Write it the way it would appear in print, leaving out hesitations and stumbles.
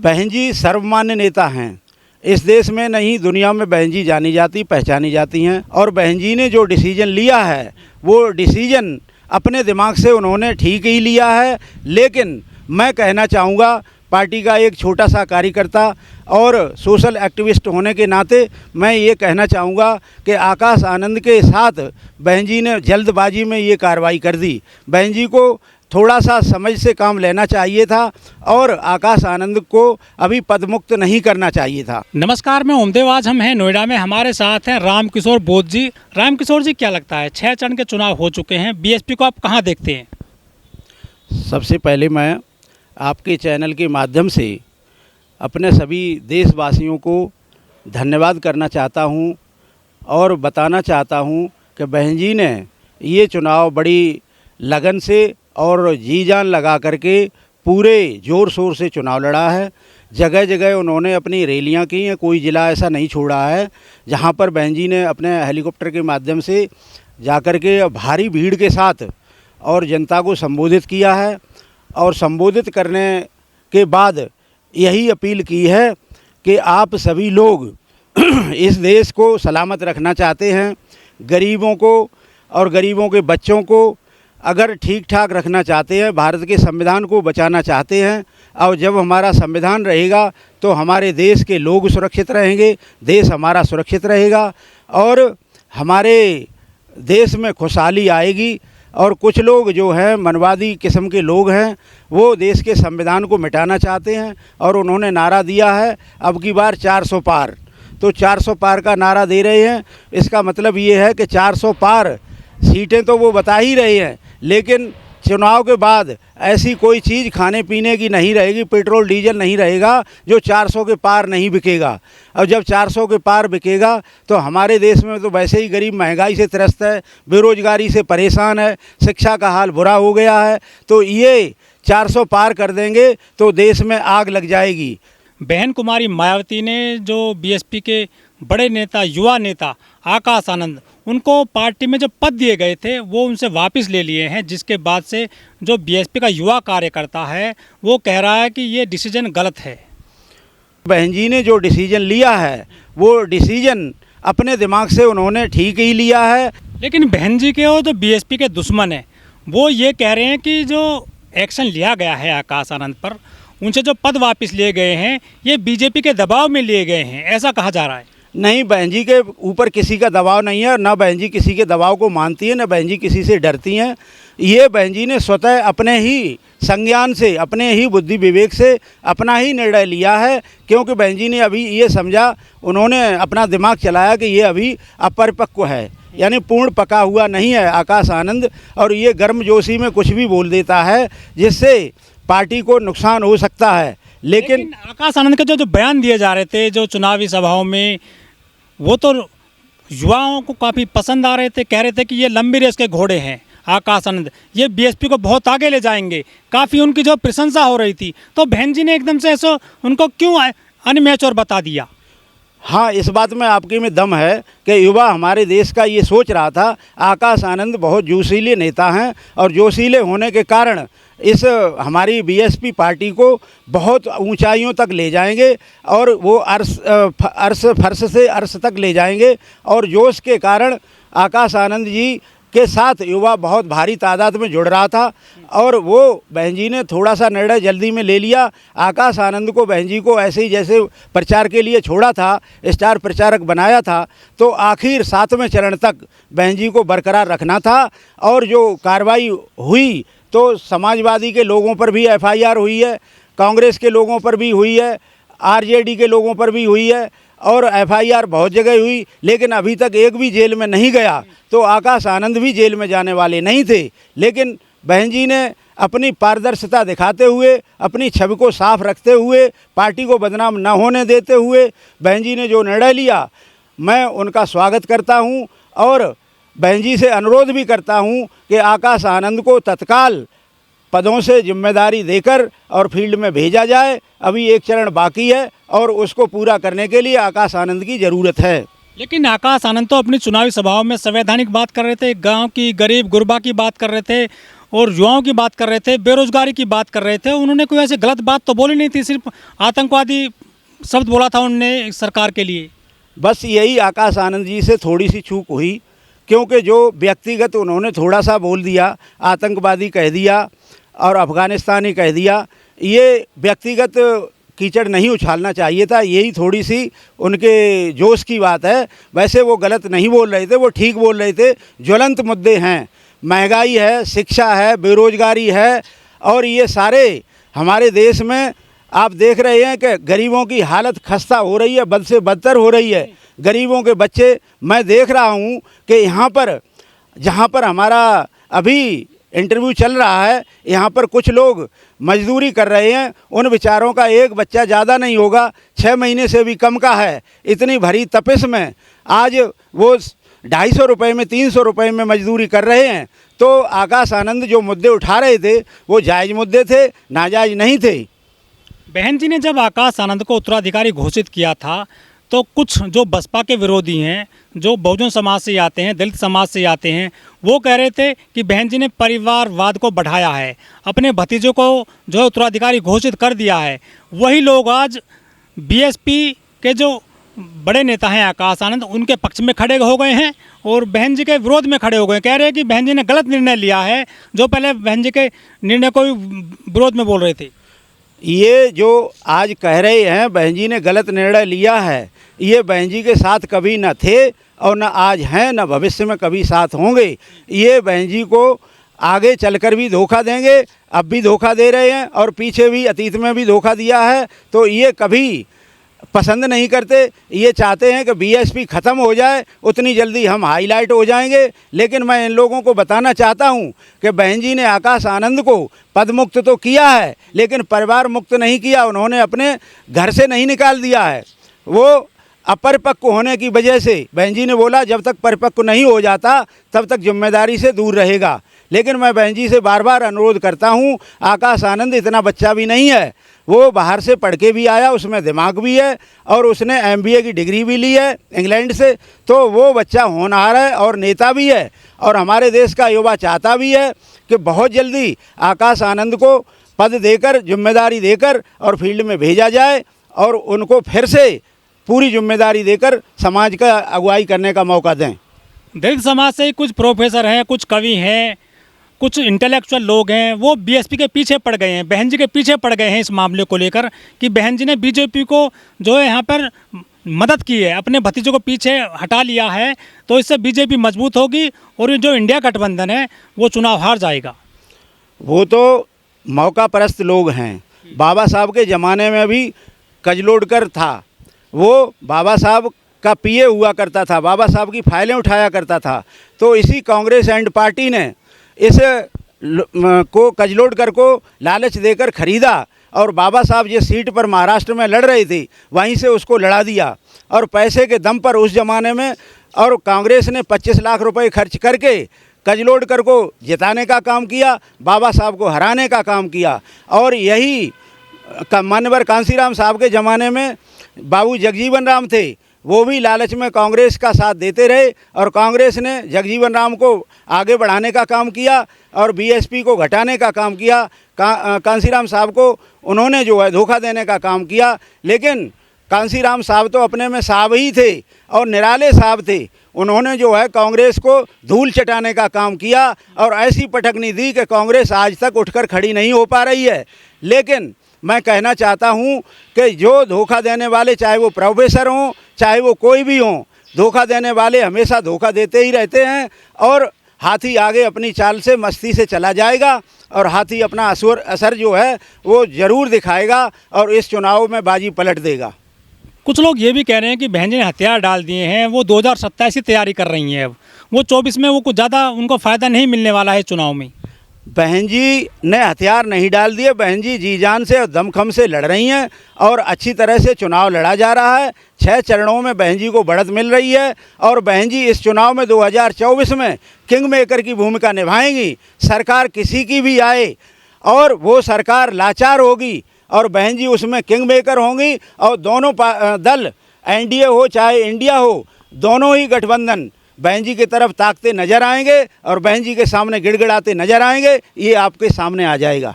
बहन जी सर्वमान्य नेता हैं। इस देश में नहीं दुनिया में बहन जी जानी जाती, पहचानी जाती हैं। और बहन जी ने जो डिसीजन लिया है वो डिसीजन अपने दिमाग से उन्होंने ठीक ही लिया है। लेकिन मैं कहना चाहूँगा, पार्टी का एक छोटा सा कार्यकर्ता और सोशल एक्टिविस्ट होने के नाते मैं ये कहना चाहूँगा कि आकाश आनंद के साथ बहन जी ने जल्दबाजी में ये कार्रवाई कर दी। बहन जी को थोड़ा सा समझ से काम लेना चाहिए था और आकाश आनंद को अभी पदमुक्त नहीं करना चाहिए था। नमस्कार, मैं ओमदेव। आज हम हैं नोएडा में, हमारे साथ हैं रामकिशोर बोध जी। रामकिशोर जी, क्या लगता है 6 चरण के चुनाव हो चुके हैं, बीएसपी को आप कहाँ देखते हैं? सबसे पहले मैं आपके चैनल के माध्यम से अपने सभी देशवासियों को धन्यवाद करना चाहता हूं और बताना चाहता हूं कि बहन जी ने ये चुनाव बड़ी लगन से और जी जान लगा करके पूरे ज़ोर शोर से चुनाव लड़ा है। जगह जगह उन्होंने अपनी रैलियां की हैं, कोई ज़िला ऐसा नहीं छोड़ा है जहां पर बहन जी ने अपने हेलीकॉप्टर के माध्यम से जाकर के भारी भीड़ के साथ और जनता को संबोधित किया है। और संबोधित करने के बाद यही अपील की है कि आप सभी लोग इस देश को सलामत रखना चाहते हैं, गरीबों को और गरीबों के बच्चों को अगर ठीक ठाक रखना चाहते हैं, भारत के संविधान को बचाना चाहते हैं, और जब हमारा संविधान रहेगा तो हमारे देश के लोग सुरक्षित रहेंगे, देश हमारा सुरक्षित रहेगा और हमारे देश में खुशहाली आएगी। और कुछ लोग जो हैं मनवादी किस्म के लोग हैं, वो देश के संविधान को मिटाना चाहते हैं और उन्होंने नारा दिया है अब की बार 400 पार। तो 400 पार का नारा दे रहे हैं। इसका मतलब ये है कि 400 पार सीटें तो वो बता ही रहे हैं, लेकिन चुनाव के बाद ऐसी कोई चीज़ खाने पीने की नहीं रहेगी, पेट्रोल डीजल नहीं रहेगा जो 400 के पार नहीं बिकेगा। और जब 400 के पार बिकेगा तो हमारे देश में तो वैसे ही गरीब महंगाई से त्रस्त है, बेरोजगारी से परेशान है, शिक्षा का हाल बुरा हो गया है। तो ये 400 पार कर देंगे तो देश में आग लग जाएगी। बहन कुमारी मायावती ने जो बीएसपी के बड़े नेता, युवा नेता आकाश आनंद, उनको पार्टी में जो पद दिए गए थे वो उनसे वापस ले लिए हैं, जिसके बाद से जो बीएसपी का युवा कार्यकर्ता है वो कह रहा है कि ये डिसीजन गलत है। बहन जी ने जो डिसीजन लिया है वो डिसीजन अपने दिमाग से उन्होंने ठीक ही लिया है। लेकिन बहन जी के वो जो बीएसपी के दुश्मन हैं वो ये कह रहे हैं कि जो एक्शन लिया गया है आकाश आनंद पर, उनसे जो पद वापस लिए गए हैं ये बीजेपी के दबाव में लिए गए हैं, ऐसा कहा जा रहा है। नहीं, बहन जी के ऊपर किसी का दबाव नहीं है और ना बहन जी किसी के दबाव को मानती है, ना बहन जी किसी से डरती हैं। ये बहन जी ने स्वतः अपने ही संज्ञान से, अपने ही बुद्धि विवेक से अपना ही निर्णय लिया है, क्योंकि बहन जी ने अभी ये समझा, उन्होंने अपना दिमाग चलाया कि ये अभी अपरिपक्व है, यानी पूर्ण पका हुआ नहीं है आकाश आनंद, और ये गर्मजोशी में कुछ भी बोल देता है जिससे पार्टी को नुकसान हो सकता है। लेकिन आकाश आनंद के जो बयान दिए जा रहे थे जो चुनावी सभाओं में, वो तो युवाओं को काफ़ी पसंद आ रहे थे। कह रहे थे कि ये लंबी रेस के घोड़े हैं आकाश आनंद, ये बीएसपी को बहुत आगे ले जाएंगे। काफ़ी उनकी जो प्रशंसा हो रही थी, तो बहन जी ने एकदम से ऐसा उनको क्यों अनमैच्योर बता दिया? हाँ, इस बात में आपके में दम है कि युवा हमारे देश का ये सोच रहा था आकाश आनंद बहुत जोशीले नेता हैं और जोशीले होने के कारण इस हमारी बीएसपी पार्टी को बहुत ऊंचाइयों तक ले जाएंगे और वो अर्श फर्श से अर्श तक ले जाएंगे। और जोश के कारण आकाश आनंद जी के साथ युवा बहुत भारी तादाद में जुड़ रहा था और वो बहन जी ने थोड़ा सा निर्णय जल्दी में ले लिया। आकाश आनंद को बहन जी को ऐसे ही जैसे प्रचार के लिए छोड़ा था, स्टार प्रचारक बनाया था, तो आखिर 7वें चरण तक बहन जी को बरकरार रखना था। और जो कार्रवाई हुई तो समाजवादी के लोगों पर भी एफआईआर हुई है, कांग्रेस के लोगों पर भी हुई है, आरजेडी के लोगों पर भी हुई है और एफआईआर बहुत जगह हुई, लेकिन अभी तक एक भी जेल में नहीं गया। तो आकाश आनंद भी जेल में जाने वाले नहीं थे, लेकिन बहन जी ने अपनी पारदर्शिता दिखाते हुए, अपनी छवि को साफ रखते हुए, पार्टी को बदनाम न होने देते हुए बहन जी ने जो निर्णय लिया, मैं उनका स्वागत करता हूं और बहन जी से अनुरोध भी करता हूं कि आकाश आनंद को तत्काल पदों से जिम्मेदारी देकर और फील्ड में भेजा जाए। अभी एक चरण बाकी है और उसको पूरा करने के लिए आकाश आनंद की ज़रूरत है। लेकिन आकाश आनंद तो अपनी चुनावी सभाओं में संवैधानिक बात कर रहे थे, गांव की गरीब गुरबा की बात कर रहे थे और युवाओं की बात कर रहे थे, बेरोजगारी की बात कर रहे थे। उन्होंने कोई ऐसे गलत बात तो बोली नहीं थी, सिर्फ आतंकवादी शब्द बोला था उन्होंने सरकार के लिए। बस यही आकाश आनंद जी से थोड़ी सी चूक हुई, क्योंकि जो व्यक्तिगत उन्होंने थोड़ा सा बोल दिया, आतंकवादी कह दिया और अफ़गानिस्तानी कह दिया, ये व्यक्तिगत कीचड़ नहीं उछालना चाहिए था। यही थोड़ी सी उनके जोश की बात है। वैसे वो गलत नहीं बोल रहे थे, वो ठीक बोल रहे थे। ज्वलंत मुद्दे हैं, महंगाई है, शिक्षा है, बेरोजगारी है, और ये सारे हमारे देश में आप देख रहे हैं कि गरीबों की हालत खस्ता हो रही है, बद से बदतर हो रही है। गरीबों के बच्चे, मैं देख रहा हूँ कि यहाँ पर जहाँ पर हमारा अभी इंटरव्यू चल रहा है, यहाँ पर कुछ लोग मजदूरी कर रहे हैं। उन बेचारों का एक बच्चा ज़्यादा नहीं होगा, 6 महीने से भी कम का है। इतनी भरी तपिश में आज वो 250 रुपये में, 300 रुपये में मजदूरी कर रहे हैं। तो आकाश आनंद जो मुद्दे उठा रहे थे वो जायज़ मुद्दे थे, नाजायज़ नहीं थे। बहन जी ने जब आकाश आनंद को उत्तराधिकारी घोषित किया था, तो कुछ जो बसपा के विरोधी हैं, जो बहुजन समाज से आते हैं, दलित समाज से आते हैं, वो कह रहे थे कि बहन जी ने परिवारवाद को बढ़ाया है, अपने भतीजों को जो है उत्तराधिकारी घोषित कर दिया है। वही लोग आज बीएसपी के जो बड़े नेता हैं आकाश आनंद, उनके पक्ष में खड़े हो गए हैं और बहन जी के विरोध में खड़े हो गए। कह रहे हैं कि बहन जी ने गलत निर्णय लिया है, जो पहले बहन जी के निर्णय को विरोध में बोल रहे थे। ये जो आज कह रहे हैं बहन जी ने गलत निर्णय लिया है, ये बहन जी के साथ कभी न थे और न आज हैं, न भविष्य में कभी साथ होंगे। ये बहन जी को आगे चलकर भी धोखा देंगे, अब भी धोखा दे रहे हैं और पीछे भी अतीत में भी धोखा दिया है। तो ये कभी पसंद नहीं करते, ये चाहते हैं कि बीएसपी ख़त्म हो जाए, उतनी जल्दी हम हाईलाइट हो जाएंगे। लेकिन मैं इन लोगों को बताना चाहता हूं कि बहन जी ने आकाश आनंद को पद मुक्त तो किया है, लेकिन परिवार मुक्त नहीं किया। उन्होंने अपने घर से नहीं निकाल दिया है। वो अपरिपक्व होने की वजह से बहन जी ने बोला जब तक परिपक्व नहीं हो जाता तब तक जिम्मेदारी से दूर रहेगा। लेकिन मैं बहन जी से बार बार अनुरोध करता हूं, आकाश आनंद इतना बच्चा भी नहीं है, वो बाहर से पढ़ के भी आया, उसमें दिमाग भी है और उसने एमबीए की डिग्री भी ली है इंग्लैंड से। तो वो बच्चा होनहार है और नेता भी है, और हमारे देश का युवा चाहता भी है कि बहुत जल्दी आकाश आनंद को पद देकर, जिम्मेदारी देकर और फील्ड में भेजा जाए और उनको फिर से पूरी जिम्मेदारी देकर समाज का अगुवाई करने का मौका दें। दलित समाज से कुछ प्रोफेसर हैं, कुछ कवि हैं, कुछ इंटेलेक्चुअल लोग हैं, वो बीएसपी के पीछे पड़ गए हैं, बहन जी के पीछे पड़ गए हैं इस मामले को लेकर कि बहन जी ने बीजेपी को जो है यहाँ पर मदद की है, अपने भतीजों को पीछे हटा लिया है, तो इससे बीजेपी मजबूत होगी और ये जो इंडिया गठबंधन है वो चुनाव हार जाएगा। वो तो मौका परस्त लोग हैं। बाबा साहब के ज़माने में भी कजलोडकर था, वो बाबा साहब का पीए हुआ करता था, बाबा साहब की फाइलें उठाया करता था। तो इसी कांग्रेस एंड पार्टी ने इस को कजलोडकर को लालच देकर ख़रीदा और बाबा साहब जिस सीट पर महाराष्ट्र में लड़ रहे थे वहीं से उसको लड़ा दिया, और पैसे के दम पर उस ज़माने में और कांग्रेस ने 25 लाख रुपए खर्च करके कजलोडकर को जिताने का काम किया, बाबा साहब को हराने का काम किया। और यही मान्यवर कांसीराम साहब के ज़माने में बाबू जगजीवन राम थे, वो भी लालच में कांग्रेस का साथ देते रहे और कांग्रेस ने जगजीवन राम को आगे बढ़ाने का काम किया और बीएसपी को घटाने का काम किया। कांसीराम साहब को उन्होंने जो है धोखा देने का काम किया। लेकिन कांसीराम साहब तो अपने में साहब ही थे और निराले साहब थे। उन्होंने जो है कांग्रेस को धूल चटाने का काम किया और ऐसी पटकनी दी कि कांग्रेस आज तक उठकर खड़ी नहीं हो पा रही है। लेकिन मैं कहना चाहता हूं कि जो धोखा देने वाले, चाहे वो प्रोफेसर हों चाहे वो कोई भी हों, धोखा देने वाले हमेशा धोखा देते ही रहते हैं और हाथी आगे अपनी चाल से मस्ती से चला जाएगा और हाथी अपना असर जो है वो ज़रूर दिखाएगा और इस चुनाव में बाजी पलट देगा। कुछ लोग ये भी कह रहे हैं कि बहन जी ने हथियार डाल दिए हैं, वो 2027 की तैयारी कर रही हैं, अब वो 24 में वो कुछ ज़्यादा उनको फ़ायदा नहीं मिलने वाला है चुनाव में। बहन जी ने हथियार नहीं डाल दिए, बहन जी जी जान से और दमखम से लड़ रही हैं और अच्छी तरह से चुनाव लड़ा जा रहा है। 6 चरणों में बहन जी को बढ़त मिल रही है और बहन जी इस चुनाव में 2024 में किंग मेकर की भूमिका निभाएंगी। सरकार किसी की भी आए और वो सरकार लाचार होगी और बहन जी उसमें किंग मेकर होंगी और दोनों दल एनडीए हो चाहे इंडिया हो, दोनों ही गठबंधन बहन जी की तरफ ताकते नज़र आएंगे और बहन जी के सामने गिड़गिड़ाते नज़र आएंगे, ये आपके सामने आ जाएगा।